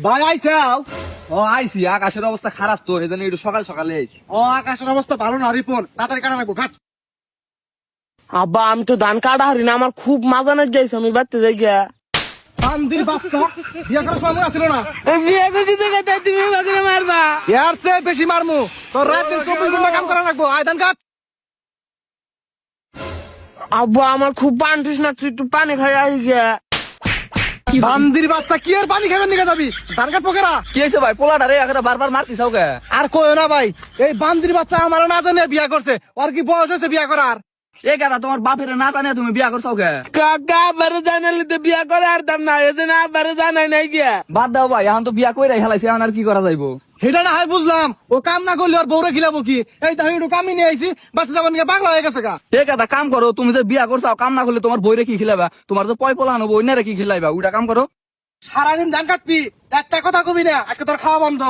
ভাই আইসাও। ও আইসি, আকাশের অবস্থা খারাপ তো, এই জন্য একটু সকাল সকালে আইছি। ও আকাশের অবস্থা ভালো না রিপন, তাড়াতাড়ি কাটা রাখবো ঘাট। আব্বা আমি তো ধান কাটা হারি না, আমার খুব মাজা না যাইছে, আমি বাড়তে যাই গিয়া। বান্দির বাচ্চা, বিয়া করার সময় মনে ছিল না? বিয়ে করছি তো কথা, তুমি বাগরে মারবা। এর চেয়ে বেশি মারমু, তোর রাত দিন 24 ঘন্টা কাম করা রাখবো। আয় ধান কাট। আব্বা আমার খুব পান টুস না, একটু পানি খাই আই গিয়া। বান্দির বাচ্চা, কি আর পানি খাবেন নিকে যাবি? ধান কাট পোকেরা। কি হয়েছে ভাই, পোলাটা রে একটা বারবার মারতিস ওকে? আর কইও না ভাই, এই বান্দির বাচ্চা আমার না জানে বিয়া করছে। ওর কি বয়স হয়েছে বিয়া করার? এই কথা তোমার বাপের না জানে তুমি বিয়া করছো ওকে? কাকা আব্বারে জানালে তো বিয়া করে আরতাম না, এই জন্য আব্বারে জানাই নাই গিয়া। বাদ দাও ভাই, এখন তো বিয়া কইরাই হেলাইছে, এখন আর কি করা যাইবো? সেটা না হয় বুঝলাম, ও কাম না করলে ওর বউরে খিলাবো কি? এই তাহলে একটু কামি নিয়ে আইছি, বাচ্চা যাবার নিয়ে পাগলা হয়ে গেছে গা। এই কথা কাম করো, তুমি যে বিয়া করছো কাম না করলে তোমার বইরে কি খিলাবা? তোমার তো পয় পোলা আনবো, অন্যরে কি খিলাইবা? ওইটা কাম করো। সারাদিন ধান কাটবি, একটা কথা কবি না, আজকে তোর খাওয়া বন্ধ।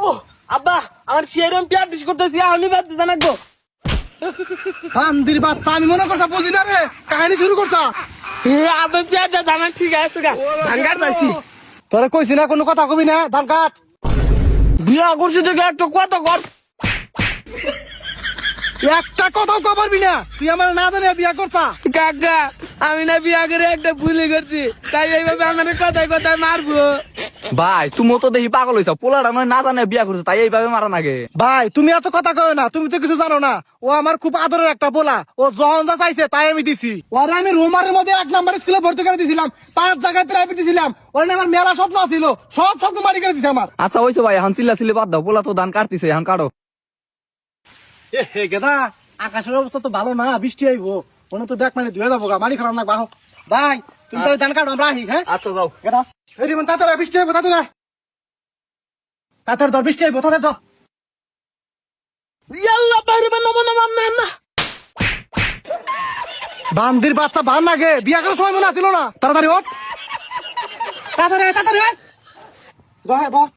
ও আব্বা আমার সেরম পেট বিশ করতেছি, আমি বাড়তে জানাবো। বান্দির বাচ্চা, আমি মনে করছা বুঝি না রে, কাহিনী শুরু করছা। আব্বা পেটটা জানা ঠিক আছে গা, ধান কাটতাছি। তোরে কইছি না কোনো কথা কবি না, ধান কাট। বিয়া করছি দেখে একটা কথা কর। একটা কথাও কবরবি না, তুই আমার না জানে বিয়া করছা। কাকা আমি না বিয়া করে একটা ভুলে করছি, তাই এইভাবে আমার কথায় কথায় মারবো। ভাই তুমি তো দেখি পাগল হইছো, পোলাটা নয় না জানে বিয়া করছো, তাই এইভাবে মারা নাগে? ভাই তুমি এত কথা কয় না, তুমি তো কিছু জানো না। ও আমার খুব আদরের একটা পোলা, ও যখন যা চাইছে তাই আমি দিছি। ওরে আমি রোমারের মধ্যে 1 নাম্বার স্কুলে ভর্তি করে দিছিলাম, 5 জায়গায় প্রাইভেট দিছিলাম। ওরে নিয়ে আমার মেলা স্বপ্ন ছিল, সব স্বপ্ন মারি করে দিছে আমার। আচ্ছা হইছে ভাই, এখন চিল্লা চিল্লি বাদ দাও, পোলা তো ধান কাটতিছে, এখন কাটো। এ হে গেদা, আকাশের অবস্থা তো ভালো না, বৃষ্টি আইবো, মনে তো ব্যাগ মানে ধুয়ে যাবো গা, মারি খারাপ না বাহ। ভাই তুমি তাহলে ধান কাটো, আমরা আহি। হ্যাঁ আচ্ছা যাও। গেদা এই রিমন, তাড়াতাড়ি বৃষ্টি আইবো, তাড়াতাড়ি তাড়াতাড়ি ধর, বৃষ্টি আইবো, তাড়াতাড়ি ধর। ইয়াল্লা বাইরে বানাবো না মাম্মা না। বান্দির বাচ্চা ভাল লাগে, বিয়া করার সময় মনে আছিল না। তাড়াতাড়ি হোক, তাড়াতাড়ি আয়, তাড়াতাড়ি আয়। ধর ধর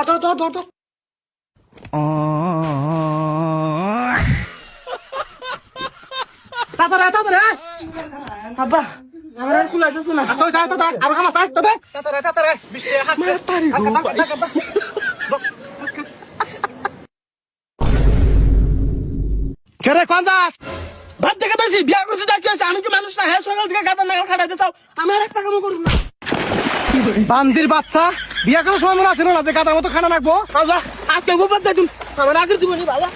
ধর ধর ধর ধর ধর। তাড়াতাড়ি আয়, তাড়াতাড়ি আয়। আব্বা আমার আর কুলাইতেছে না। আচ্ছা, আয়, তাড়াতাড়ি, আরো কাম আছে, আয়, তাড়াতাড়ি, তাড়াতাড়ি, তাড়াতাড়ি আয়। বৃষ্টি আয়, হাত, হাত, হাত। কে রে, কোন যাস? ভাত দেখে দেখছি বিয়া করছি দেখতে আছে, আমি কি মানুষ না? হ্যাঁ সকাল থেকে গাদা নাগাল খাটাইতে চাও, আমি আর একটা কামও করব না। বান্দির বাচ্চা, বিয়া করার সময় মনে আছিল না যে গাদার মতো খানা রাখবো। আব্বা আজকে গোপাত দেখুন আমার আগের জীবনে ভালো।